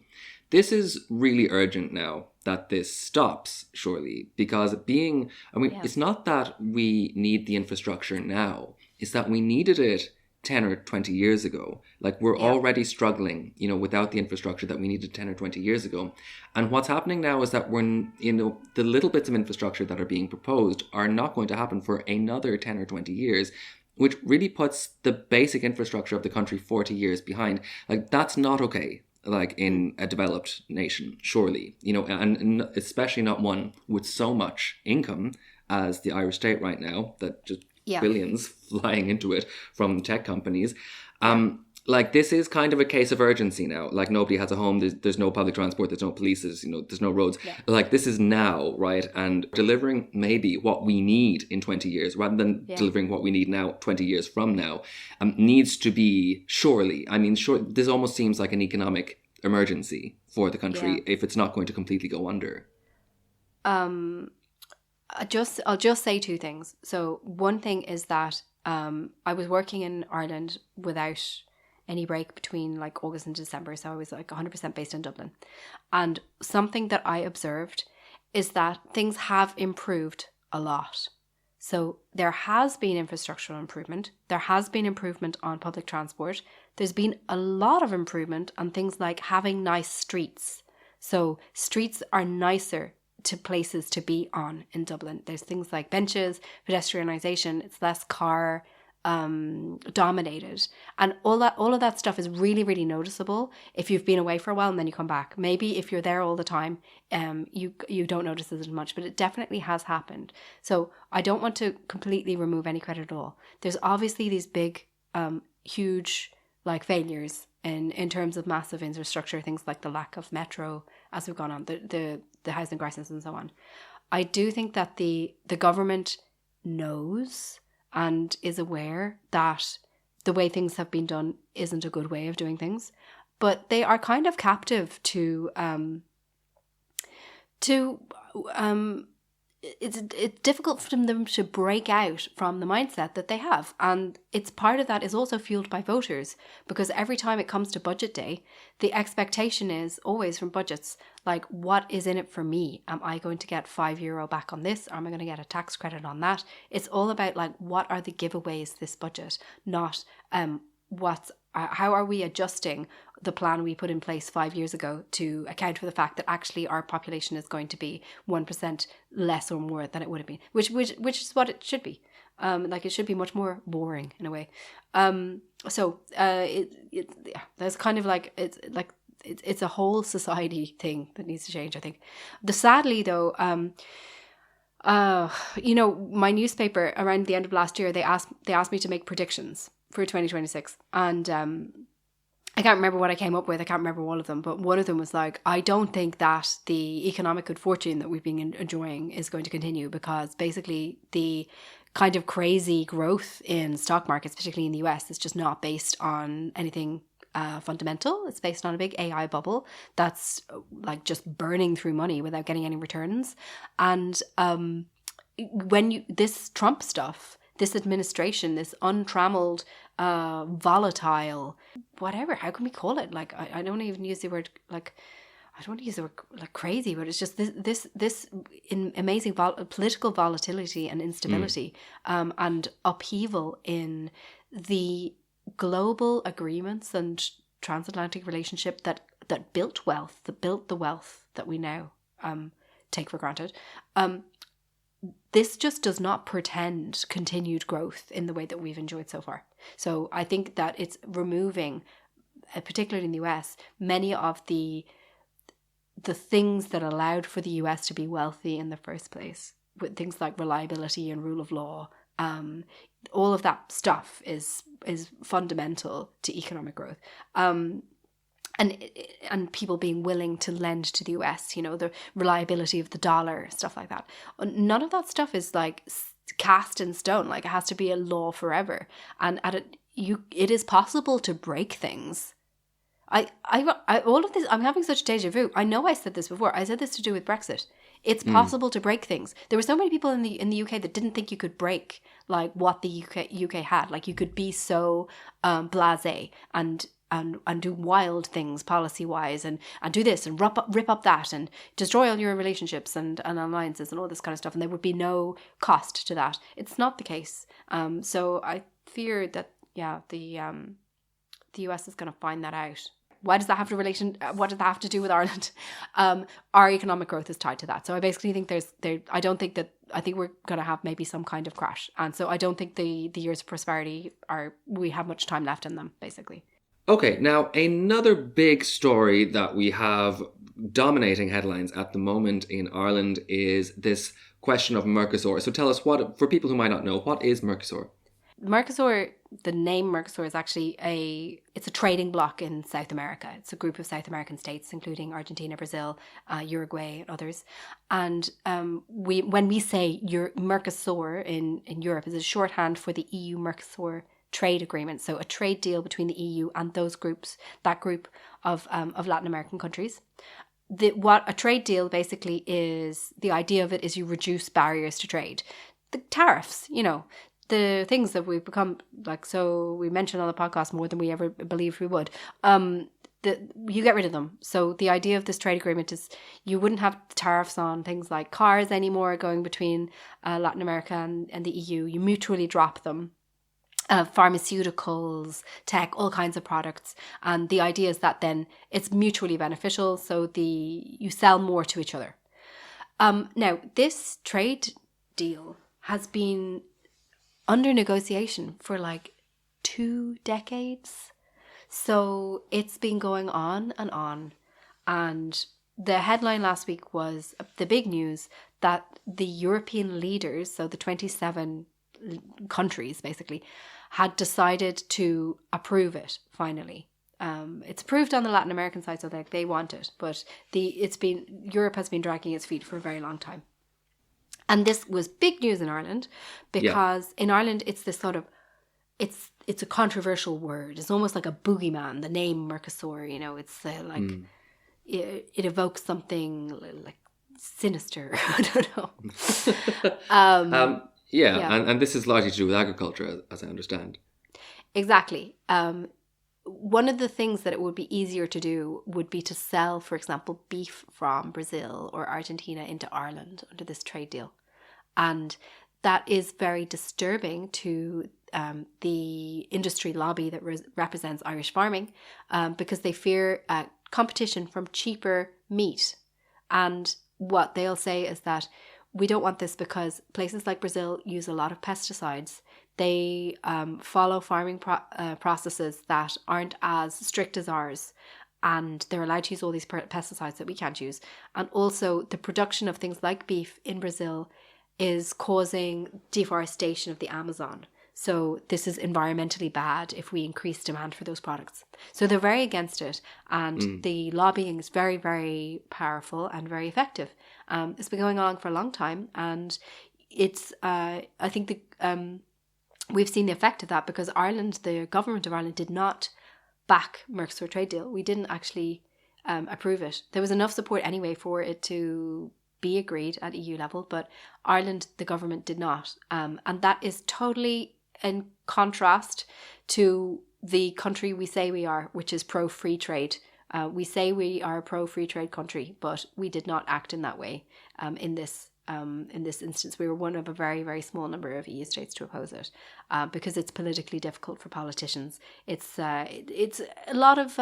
this is really urgent now that this stops, surely, because it's not that we need the infrastructure now, it's that we needed it 10 or 20 years ago. Like, we're already struggling, without the infrastructure that we needed 10 or 20 years ago. And what's happening now is that the little bits of infrastructure that are being proposed are not going to happen for another 10 or 20 years, which really puts the basic infrastructure of the country 40 years behind. Like, that's not okay. Like in a developed nation, surely, and especially not one with so much income as the Irish state right now, that just billions flying into it from tech companies. Like, this is kind of a case of urgency now. Like, nobody has a home, there's no public transport, there's no police, there's no roads. Like, this is now, right? And delivering maybe what we need in 20 years rather than delivering what we need now 20 years from now needs to be, surely, this almost seems like an economic emergency for the country if it's not going to completely go under. I'll just say two things. So one thing is that I was working in Ireland without any break between like August and December, so I was like 100% based in Dublin. And something that I observed is that things have improved a lot. So there has been infrastructural improvement, there has been improvement on public transport, there's been a lot of improvement on things like having nice streets. So streets are nicer to places to be on in Dublin. There's things like benches, pedestrianisation, it's less car dominated, and all of that stuff is really, really noticeable if you've been away for a while and then you come back. Maybe if you're there all the time, you don't notice it as much, but it definitely has happened. So I don't want to completely remove any credit at all. There's obviously these big huge like failures in terms of massive infrastructure, things like the lack of metro as we've gone on, the housing crisis and so on. I do think that the government knows and is aware that the way things have been done isn't a good way of doing things, but they are kind of captive to it's difficult for them to break out from the mindset that they have. And it's part of that is also fueled by voters, because every time it comes to budget day, the expectation is always from budgets, like, what is in it for me? Am I going to get €5 back on this? Or am I going to get a tax credit on that? It's all about, like, what are the giveaways this budget, not how are we adjusting the plan we put in place 5 years ago to account for the fact that actually our population is going to be 1% less or more than it would have been, which is what it should be. Like, it should be much more boring in a way. There's kind of like, it's a whole society thing that needs to change, I think. Sadly though, my newspaper around the end of last year, they asked me to make predictions for 2026, and I can't remember what I came up with. I can't remember all of them, but one of them was like, I don't think that the economic good fortune that we've been enjoying is going to continue, because basically the kind of crazy growth in stock markets, particularly in the US, is just not based on anything fundamental. It's based on a big AI bubble that's like just burning through money without getting any returns. And this Trump stuff, this administration, this untrammeled, volatile, whatever, how can we call it? Like, I don't even use the word, like, I don't want to use the word like crazy, but it's just this amazing political volatility and instability, and upheaval in the global agreements and transatlantic relationship that built wealth, that built the wealth that we now take for granted. This just does not portend continued growth in the way that we've enjoyed so far. So I think that it's removing, particularly in the US, many of the things that allowed for the US to be wealthy in the first place, with things like reliability and rule of law. All of that stuff is fundamental to economic growth. And people being willing to lend to the US, the reliability of the dollar, stuff like that. None of that stuff is like cast in stone. Like, it has to be a law forever. And it is possible to break things. All of this, I'm having such deja vu. I know I said this before. I said this to do with Brexit. It's possible to break things. There were so many people in the UK that didn't think you could break like what the UK had. Like, you could be so blasé and do wild things policy wise and do this and rip up that and destroy all your relationships and alliances and all this kind of stuff, and there would be no cost to that. It's not the case. So I fear that the US is going to find that out. Why does that have what does that have to do with Ireland? Our economic growth is tied to that. So I basically think I think we're going to have maybe some kind of crash. And so I don't think the years of prosperity we have much time left in them, basically. Okay, now another big story that we have dominating headlines at the moment in Ireland is this question of Mercusor. So tell us, for people who might not know, what is Mercusor? Mercosur, the name Mercosur is actually it's a trading bloc in South America. It's a group of South American states, including Argentina, Brazil, Uruguay, and others. And when we say Mercosur in Europe, is a shorthand for the EU-Mercosur trade agreement. So a trade deal between the EU and that group of Latin American countries. What a trade deal basically is, the idea of it is you reduce barriers to trade. The tariffs, the things that we've become, like, so we mentioned on the podcast more than we ever believed we would, you get rid of them. So the idea of this trade agreement is you wouldn't have tariffs on things like cars anymore going between Latin America and the EU. You mutually drop them. Pharmaceuticals, tech, all kinds of products. And the idea is that then it's mutually beneficial, so you sell more to each other. Now, this trade deal has been under negotiation for like 2 decades. So it's been going on and on. And the headline last week was the big news that the European leaders, so the 27 countries basically, had decided to approve it finally. It's approved on the Latin American side, so they want it, but Europe has been dragging its feet for a very long time. And this was big news in Ireland because in Ireland it's this sort of it's a controversial word. It's almost like a boogeyman. The name Mercusor, it's it evokes something like sinister. I don't know. And this is largely to do with agriculture, as I understand. Exactly. One of the things that it would be easier to do would be to sell, for example, beef from Brazil or Argentina into Ireland under this trade deal. And that is very disturbing to the industry lobby that represents Irish farming, because they fear competition from cheaper meat. And what they'll say is that we don't want this because places like Brazil use a lot of pesticides. They follow farming processes that aren't as strict as ours, and they're allowed to use all these pesticides that we can't use. And also the production of things like beef in Brazil is causing deforestation of the Amazon. So this is environmentally bad if we increase demand for those products. So they're very against it, and the lobbying is very, very powerful and very effective. It's been going on for a long time, and it's I think we've seen the effect of that, because Ireland, the government of Ireland, did not back Mercosur trade deal. We didn't actually approve it. There was enough support anyway for it to be agreed at EU level, but Ireland, the government, did not. And that is totally in contrast to the country we say we are, which is pro-free trade. We say we are a pro-free trade country, but we did not act in that way in this instance. We were one of a very, very small number of EU states to oppose it, because it's politically difficult for politicians. It's a lot of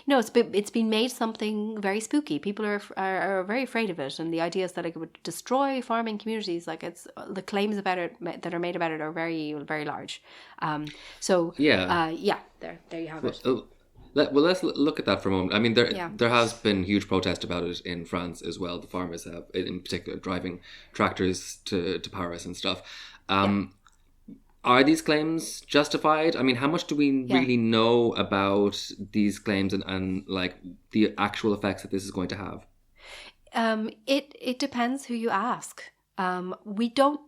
it's been made something very spooky. People are very afraid of it, and the idea is that it would destroy farming communities. Like, it's the claims about it that are made about it are very, very large. There you have it. Let's look at that for a moment. I mean, there has been huge protest about it in France as well. The farmers have, in particular, driving tractors to Paris and stuff. Are these claims justified? I mean, how much do we really know about these claims and like the actual effects that this is going to have? It depends who you ask. We don't.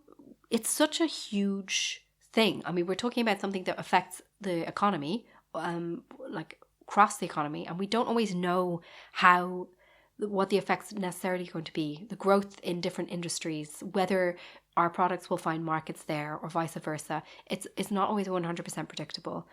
It's such a huge thing. I mean, we're talking about something that affects the economy, like across the economy, and we don't always know what the effects necessarily going to be. The growth in different industries, whether our products will find markets there or vice versa, it's not always 100% predictable.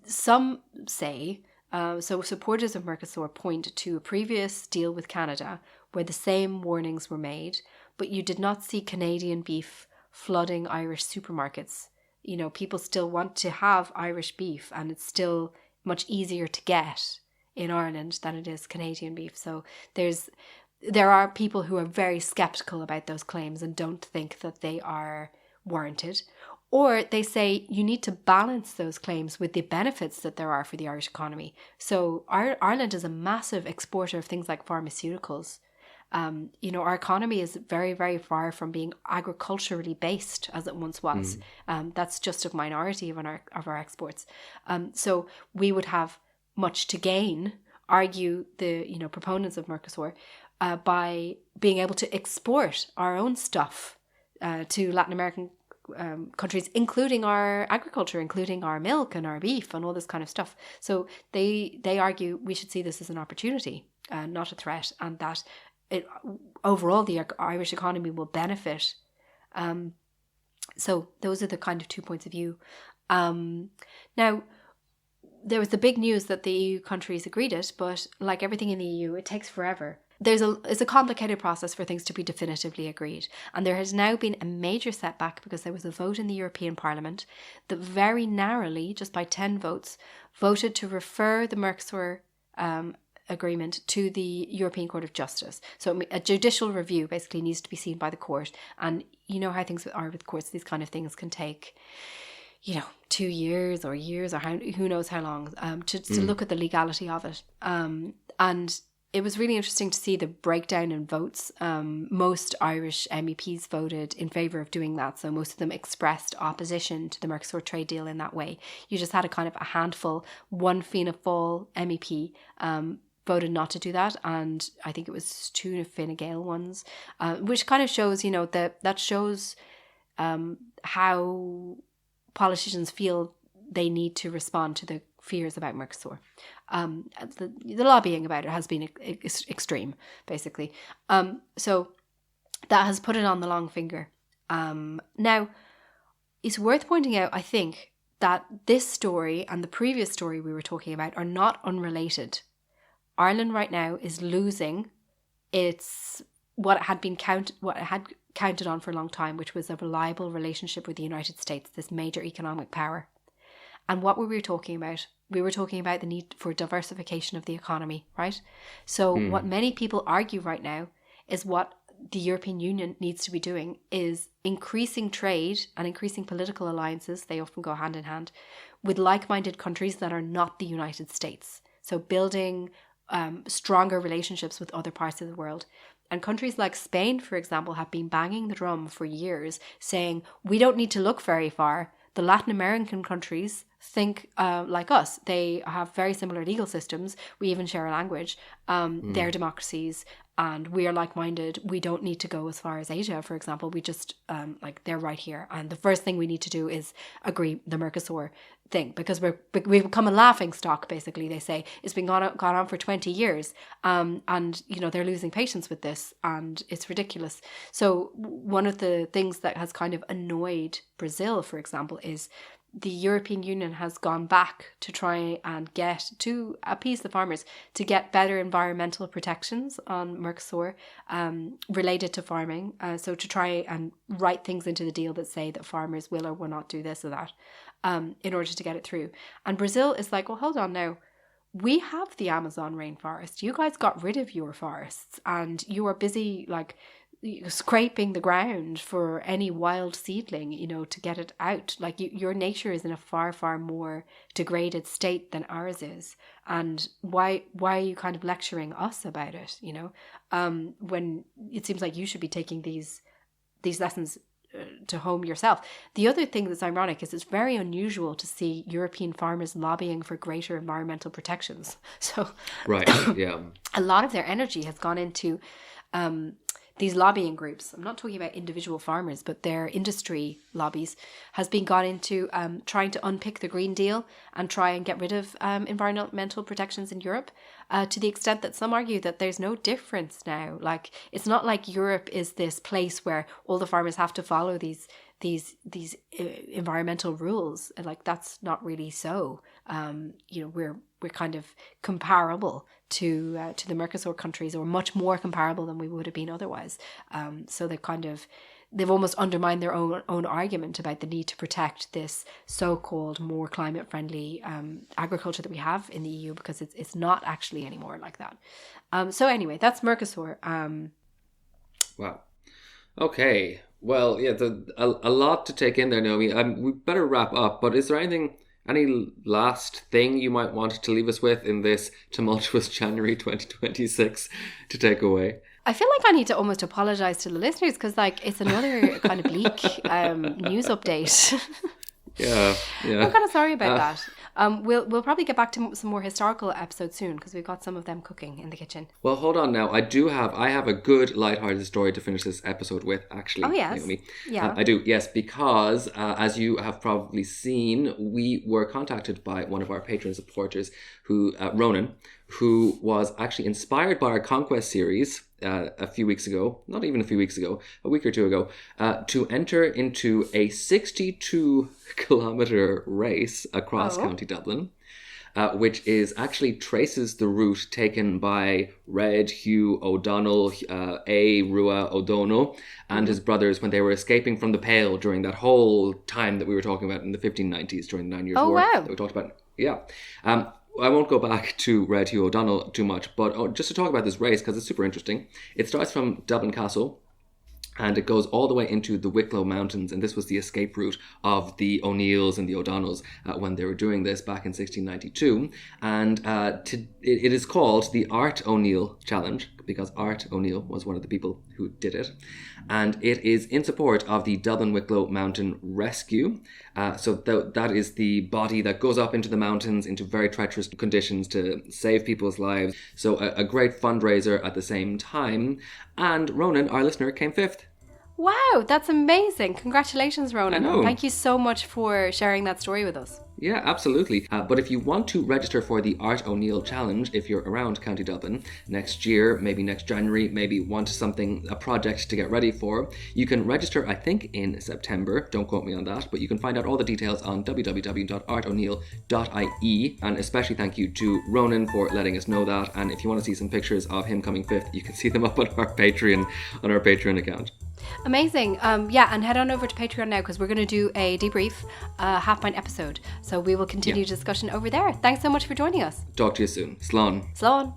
Some say, so supporters of Mercosur point to a previous deal with Canada where the same warnings were made, but you did not see Canadian beef flooding Irish supermarkets. You know, people still want to have Irish beef, and it's still much easier to get in Ireland than it is Canadian beef. So there are people who are very skeptical about those claims and don't think that they are warranted. Or they say you need to balance those claims with the benefits that there are for the Irish economy. So Ireland is a massive exporter of things like pharmaceuticals. Our economy is very, very far from being agriculturally based as it once was. That's just a minority of our exports. So we would have much to gain, argue the proponents of Mercosur, by being able to export our own stuff to Latin American countries, including our agriculture, including our milk and our beef and all this kind of stuff. So they argue we should see this as an opportunity, not a threat, and that overall the Irish economy will benefit. So those are the kind of 2 points of view. Now, there was the big news that the EU countries agreed it, but like everything in the EU, it takes forever. It's a complicated process for things to be definitively agreed. And there has now been a major setback because there was a vote in the European Parliament that very narrowly, just by 10 votes, voted to refer the Mercosur agreement to the European Court of Justice. So a judicial review basically needs to be seen by the court. And you know how things are with courts, these kind of things can take 2 years or who knows how long to look at the legality of it. And it was really interesting to see the breakdown in votes. Most Irish MEPs voted in favour of doing that. So most of them expressed opposition to the Mercosur trade deal in that way. You just had a handful. One Fianna Fáil MEP voted not to do that. And I think it was 2 Fine Gael ones, which kind of shows, that shows how politicians feel they need to respond to the fears about Mercosur. The lobbying about it has been extreme, basically. So that has put it on the long finger. Now, it's worth pointing out, I think, that this story and the previous story we were talking about are not unrelated. Ireland right now is losing what it had counted on for a long time, which was a reliable relationship with the United States, this major economic power. And what were we talking about? We were talking about the need for diversification of the economy, right? So what many people argue right now is what the European Union needs to be doing is increasing trade and increasing political alliances, they often go hand in hand, with like-minded countries that are not the United States. So building stronger relationships with other parts of the world. And countries like Spain, for example, have been banging the drum for years, saying, we don't need to look very far. The Latin American countries think like us. They have very similar legal systems. We even share a language. They're democracies and we are like-minded. We don't need to go as far as Asia, for example. We just, they're right here. And the first thing we need to do is agree the Mercosur thing, because we've become a laughing stock, basically, they say. It's been gone on for 20 years. And, they're losing patience with this and it's ridiculous. So one of the things that has kind of annoyed Brazil, for example, is the European Union has gone back to try and to appease the farmers, to get better environmental protections on Mercosur related to farming. So to try and write things into the deal that say that farmers will or will not do this or that in order to get it through. And Brazil is like, well, hold on now. We have the Amazon rainforest. You guys got rid of your forests and you are busy scraping the ground for any wild seedling, to get it out. Your nature is in a far, far more degraded state than ours is. And why are you kind of lecturing us about it, when it seems like you should be taking these lessons to home yourself. The other thing that's ironic is it's very unusual to see European farmers lobbying for greater environmental protections. So right, yeah. A lot of their energy has gone into these lobbying groups. I'm not talking about individual farmers, but their industry lobbies has been gone into trying to unpick the Green Deal and try and get rid of environmental protections in Europe, to the extent that some argue that there's no difference now. It's not like Europe is this place where all the farmers have to follow these environmental rules. That's not really so. We're kind of comparable to the Mercosur countries, or much more comparable than we would have been otherwise. So they've almost undermined their own argument about the need to protect this so-called more climate-friendly agriculture that we have in the EU, because it's not actually anymore like that. So anyway, that's Mercosur. Wow. Okay. Well, yeah, a lot to take in there, Naomi. We better wrap up, but is there any last thing you might want to leave us with in this tumultuous January 2026 to take away? I feel like I need to almost apologise to the listeners, because it's another kind of bleak news update. Yeah. I'm kind of sorry about that. We'll probably get back to some more historical episodes soon, because we've got some of them cooking in the kitchen. Well, hold on now. I have a good lighthearted story to finish this episode with, actually. Oh, yes. Naomi. Yeah. I do, yes, because as you have probably seen, we were contacted by one of our patron supporters, Ronan, who was actually inspired by our Conquest series a week or two ago, to enter into a 62-kilometre race across County Dublin, which traces the route taken by Red Hugh O'Donnell, Rua O'Donnell, and his brothers when they were escaping from the Pale during that whole time that we were talking about in the 1590s, during the 9 Years' War. Wow. That we talked about. Yeah. I won't go back to Red Hugh O'Donnell too much, but just to talk about this race, because it's super interesting. It starts from Dublin Castle, and it goes all the way into the Wicklow Mountains, and this was the escape route of the O'Neills and the O'Donnells when they were doing this back in 1692. And it is called the Art O'Neill Challenge, because Art O'Neill was one of the people who did it. And it is in support of the Dublin Wicklow Mountain Rescue. So that is the body that goes up into the mountains into very treacherous conditions to save people's lives. So a great fundraiser at the same time. And Ronan, our listener, came fifth. Wow, that's amazing. Congratulations, Ronan. I know. Thank you so much for sharing that story with us. Yeah, absolutely. But if you want to register for the Art O'Neill Challenge, if you're around County Dublin next year, maybe next January, maybe want a project to get ready for, you can register, I think, in September. Don't quote me on that, but you can find out all the details on www.artoneil.ie. And especially thank you to Ronan for letting us know that. And if you want to see some pictures of him coming fifth, you can see them up on our Patreon account. Amazing. And head on over to Patreon now because we're going to do a debrief half pint episode. So we will continue discussion over there. Thanks so much for joining us. Talk to you soon. Slán. Slán.